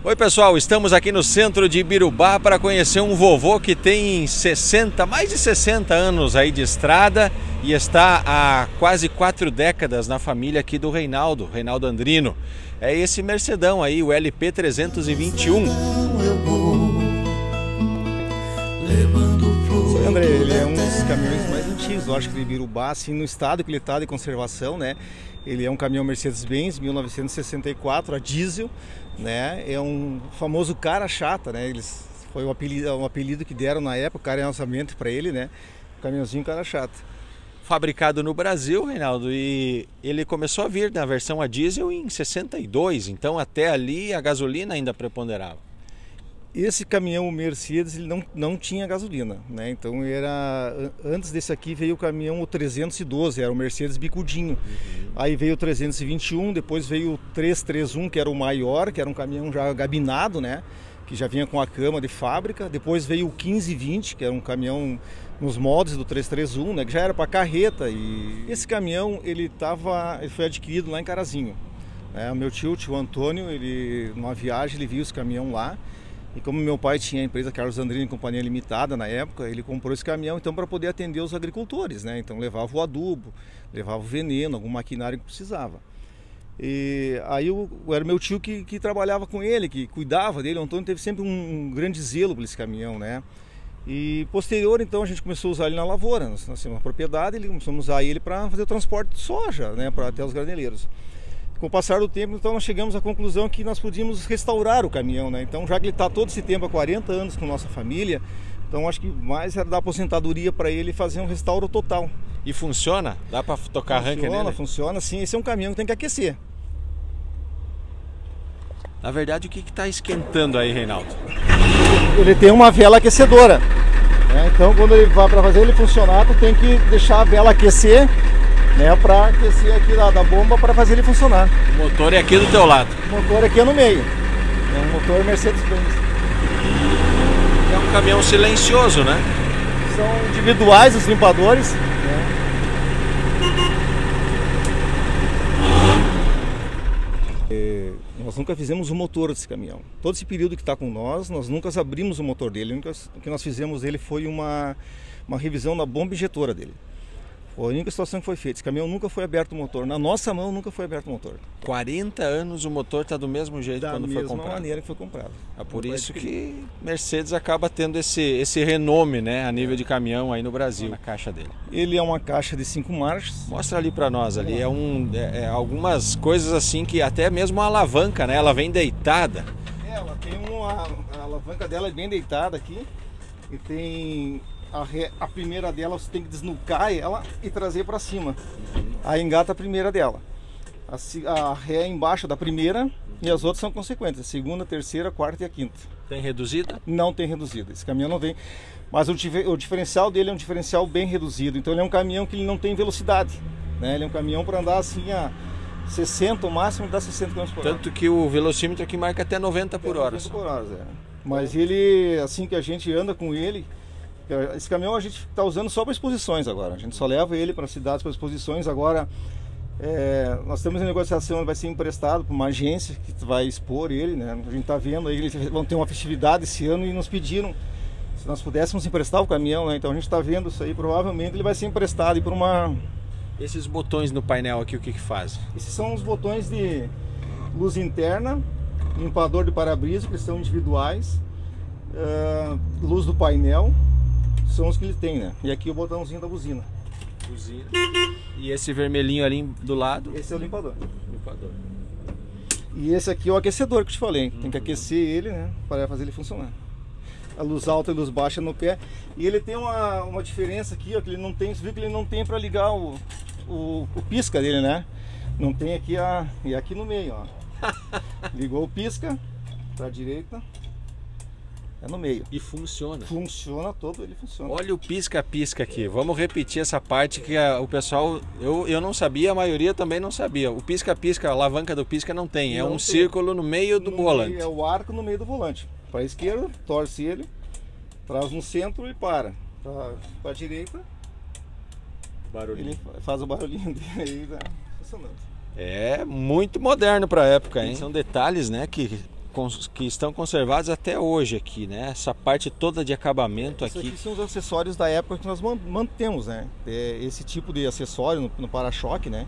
Oi pessoal, estamos aqui no centro de Ibirubá para conhecer um vovô que tem mais de 60 anos aí de estrada e está há quase 4 décadas na família aqui do Reinaldo Andrino. É esse Mercedão aí, o LP 321. Sim, André, ele é um dos caminhões mais antigos, eu acho que de Ibirubá, assim, no estado que ele está de conservação, né? Ele é um caminhão Mercedes-Benz 1964, a diesel, né? É um famoso cara chata, né? Foi um apelido que deram na época, carinhosamente para ele, né? Caminhãozinho cara chata. Fabricado no Brasil, Reinaldo, e ele começou a vir na versão a diesel em 62, então até ali a gasolina ainda preponderava. Esse caminhão Mercedes ele não tinha gasolina, né? Então antes desse aqui veio o caminhão o 312, era o Mercedes bicudinho. Aí veio o 321, depois veio o 331, que era o maior, que era um caminhão já gabinado, né? Que já vinha com a cama de fábrica. Depois veio o 1520, que era um caminhão nos moldes do 331, né? Que já era para carreta. E esse caminhão ele foi adquirido lá em Carazinho. O meu tio Antônio, numa viagem ele viu esse caminhão lá. E como meu pai tinha a empresa Carlos Andrino Companhia Limitada na época, ele comprou esse caminhão então para poder atender os agricultores, né? Então levava o adubo, levava o veneno, algum maquinário que precisava. E aí era meu tio que trabalhava com ele, que cuidava dele. O Antônio teve sempre um grande zelo por esse caminhão, né? E posterior então a gente começou a usar ele na lavoura, nós tínhamos uma propriedade, começamos a usar ele para fazer o transporte de soja, né? Para até os graneleiros. Com o passar do tempo, então, nós chegamos à conclusão que nós podíamos restaurar o caminhão, né? Então, já que ele está todo esse tempo, há 40 anos com nossa família, então acho que mais era dar aposentadoria para ele fazer um restauro total. E funciona? Dá para tocar arranque nele? Funciona sim. Esse é um caminhão que tem que aquecer. Na verdade, o que está esquentando aí, Reinaldo? Ele tem uma vela aquecedora, né? Então, quando ele vai para fazer ele funcionar, tu tem que deixar a vela aquecer, né, para aquecer aqui da bomba para fazer ele funcionar. O motor é aqui do teu lado? O motor aqui é no meio. É um motor Mercedes-Benz. É um caminhão silencioso, né? São individuais os limpadores. Nós nunca fizemos o motor desse caminhão. Todo esse período que está com nós nunca abrimos o motor dele. O que nós fizemos dele foi uma revisão na bomba injetora dele. Foi a única situação que foi feita. Esse caminhão nunca foi aberto o motor. Na nossa mão nunca foi aberto o motor. 40 anos o motor está do mesmo jeito quando foi comprado. Da mesma maneira que foi comprado. É por isso que Mercedes acaba tendo esse renome, né, a nível de caminhão aí no Brasil, na caixa dele. Ele é uma caixa de 5 marchas. Mostra ali para nós, ali algumas coisas assim que até mesmo a alavanca, né, ela vem deitada. Ela tem a alavanca dela é bem deitada aqui e tem a primeira dela você tem que desnucar ela e trazer para cima. Aí engata a primeira dela. A ré é embaixo da primeira e as outras são consequentes. A segunda, a terceira, a quarta e a quinta. Tem reduzida? Não tem reduzida. Esse caminhão não tem. Mas o diferencial dele é um diferencial bem reduzido. Então ele é um caminhão que ele não tem velocidade, né? Ele é um caminhão para andar assim a 60, o máximo dá 60 km por hora. Tanto que o velocímetro aqui marca até 90 por hora. 90 por hora, é. Mas ele, assim que a gente anda com ele, esse caminhão a gente está usando só para exposições agora. A gente só leva ele para cidades para exposições. Agora nós estamos em negociação, ele vai ser emprestado para uma agência que vai expor ele, né? A gente está vendo aí, eles vão ter uma festividade esse ano e nos pediram se nós pudéssemos emprestar o caminhão, né? Então a gente está vendo isso aí, provavelmente ele vai ser emprestado para uma... Esses botões no painel aqui, o que fazem? Esses são os botões de luz interna, limpador de para-brisa, que são individuais, luz do painel. São os que ele tem, né? E aqui o botãozinho da buzina. Buzina. E esse vermelhinho ali do lado? Esse é o limpador. Limpador. E esse aqui é o aquecedor que eu te falei. Tem que aquecer ele, né? Para fazer ele funcionar. A luz alta e a luz baixa no pé. E ele tem uma diferença aqui, ó, que ele não tem. Você viu que ele não tem para ligar o pisca dele, né? Não tem aqui e aqui no meio, ó. Ligou o pisca para a direita. É no meio. E funciona. Funciona todo, ele funciona. Olha o pisca-pisca aqui. Vamos repetir essa parte que o pessoal... Eu não sabia, a maioria também não sabia. O pisca-pisca, a alavanca do pisca não tem. É um círculo no meio do volante. É o arco no meio do volante. Para a esquerda, torce ele, traz no centro e para. Para a direita, barulhinho. Ele faz o barulhinho dele aí, tá funcionando. É muito moderno para a época, hein? São detalhes, né, que que estão conservados até hoje aqui, né? Essa parte toda de acabamento aqui. Isso aqui são os acessórios da época que nós mantemos, né? Esse tipo de acessório no para-choque, né?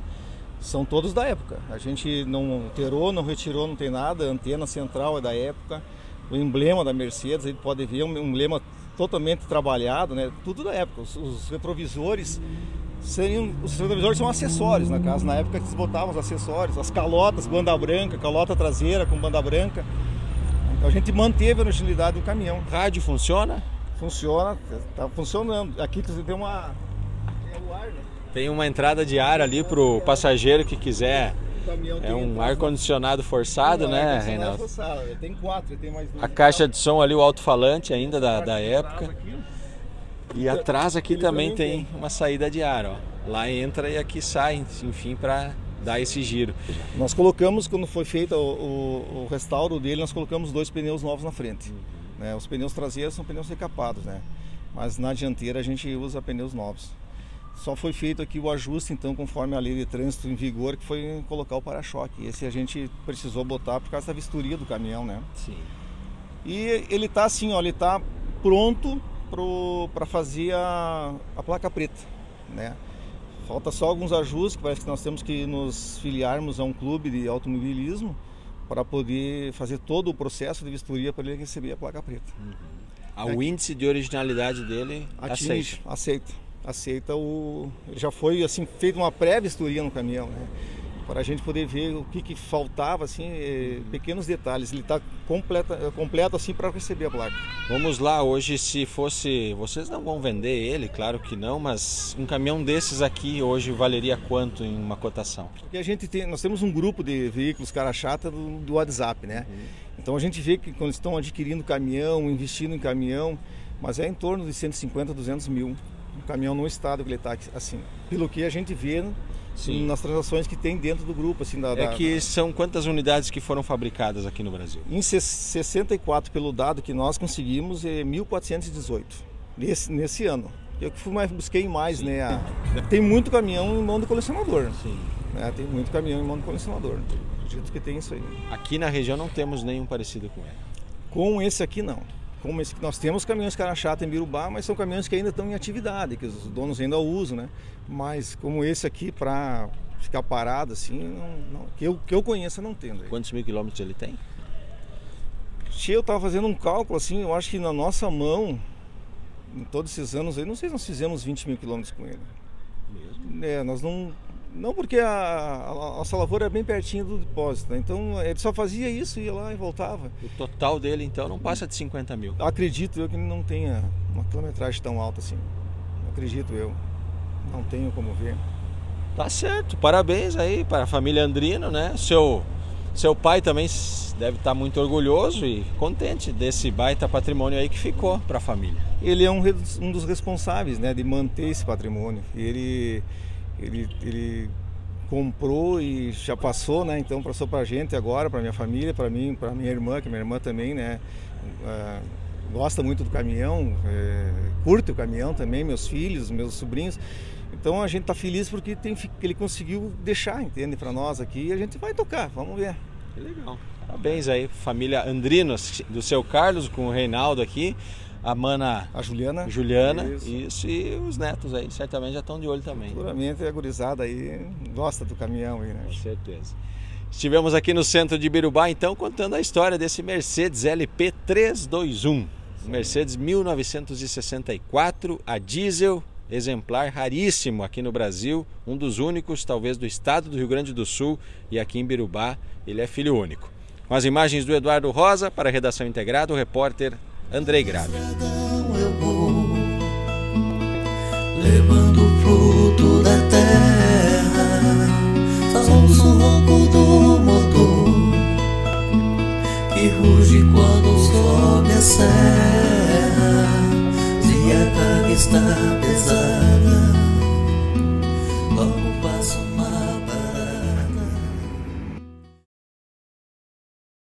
São todos da época. A gente não alterou, não retirou, não tem nada. A antena central é da época. O emblema da Mercedes, ele pode ver um emblema totalmente trabalhado, né? Tudo da época. Os retrovisores são acessórios na casa. Na época que eles botavam os acessórios, as calotas, banda branca, calota traseira com banda branca. Então a gente manteve a originalidade do caminhão. Rádio funciona? Funciona, está funcionando. Aqui tem o ar, né? Tem uma entrada de ar ali para o passageiro que quiser. É um ar-condicionado forçado, né, Reinaldo? Forçado. Tem 4, tem mais 2. A caixa de som ali, o alto-falante ainda da época. E atrás aqui também tem uma saída de ar, ó. Lá entra e aqui sai, enfim, para dar esse giro. Nós colocamos, quando foi feito o restauro dele, nós colocamos 2 pneus novos na frente. Né? Os pneus traseiros são pneus recapados, né? Mas na dianteira a gente usa pneus novos. Só foi feito aqui o ajuste, então, conforme a lei de trânsito em vigor, que foi colocar o para-choque. Esse a gente precisou botar por causa da vistoria do caminhão, né? Sim. E ele tá assim, ó, ele tá pronto para fazer a placa preta, né? Falta só alguns ajustes, que parece que nós temos que nos filiarmos a um clube de automobilismo para poder fazer todo o processo de vistoria para ele receber a placa preta. O índice de originalidade dele aceita já foi assim feita uma pré-vistoria no caminhão, né? Para a gente poder ver o que faltava, assim, pequenos detalhes. Ele está completo assim para receber a placa. Vamos lá, hoje se fosse, vocês não vão vender ele, claro que não, mas um caminhão desses aqui hoje valeria quanto em uma cotação? Porque nós temos um grupo de veículos cara chata do WhatsApp, né? Então a gente vê que quando estão adquirindo caminhão, investindo em caminhão, mas é em torno de 150, 200 mil. Um caminhão no estado que ele está assim, pelo que a gente vê nas transações que tem dentro do grupo. Assim, são quantas unidades que foram fabricadas aqui no Brasil? Em 64, pelo dado que nós conseguimos, é 1.418 nesse ano. Eu que busquei mais, né? Tem muito caminhão em mão do colecionador. Sim. Né? Tem muito caminhão em mão do colecionador. Acredito que tem isso aí. Aqui na região não temos nenhum parecido com ele. Com esse aqui não. Como esse que nós temos caminhões cara chata em Birubá, mas são caminhões que ainda estão em atividade, que os donos ainda usam, né? Mas como esse aqui, para ficar parado assim, que eu conheça, não tem. Quantos mil quilômetros ele tem? Eu estava fazendo um cálculo assim, eu acho que na nossa mão, em todos esses anos aí, não sei se nós fizemos 20 mil quilômetros com ele. Mesmo? Nós não porque a nossa lavoura é bem pertinho do depósito, né? Então ele só fazia isso, ia lá e voltava. O total dele então não passa de 50 mil? Acredito eu que ele não tenha uma quilometragem tão alta assim. Acredito eu. Não tenho como ver. Tá certo, parabéns aí para a família Andrino, né? Seu pai também deve estar muito orgulhoso e contente desse baita patrimônio aí que ficou para a família. Ele é um dos responsáveis, né, de manter esse patrimônio. Ele comprou e já passou, né? Então passou para a gente agora, para minha família, para mim, para minha irmã, que minha irmã também, né? Gosta muito do caminhão, curte o caminhão também, meus filhos, meus sobrinhos. Então a gente está feliz porque ele conseguiu deixar, entende, para nós aqui, e a gente vai tocar, vamos ver. Que legal. Parabéns aí, família Andrino, do seu Carlos com o Reinaldo aqui. A mana... A Juliana. Isso, e os netos aí, certamente já estão de olho também. Seguramente a gurizada aí gosta do caminhão aí, né? Com certeza. Estivemos aqui no centro de Birubá, então, contando a história desse Mercedes LP 321. Mercedes 1964, a diesel, exemplar raríssimo aqui no Brasil, um dos únicos, talvez, do estado do Rio Grande do Sul, e aqui em Birubá ele é filho único. Com as imagens do Eduardo Rosa, para a Redação Integrada, o repórter Andrei Grave. Eu vou levando o fruto da terra, só o som rouco do motor que ruge quando sobe a serra, se a carga está pesada.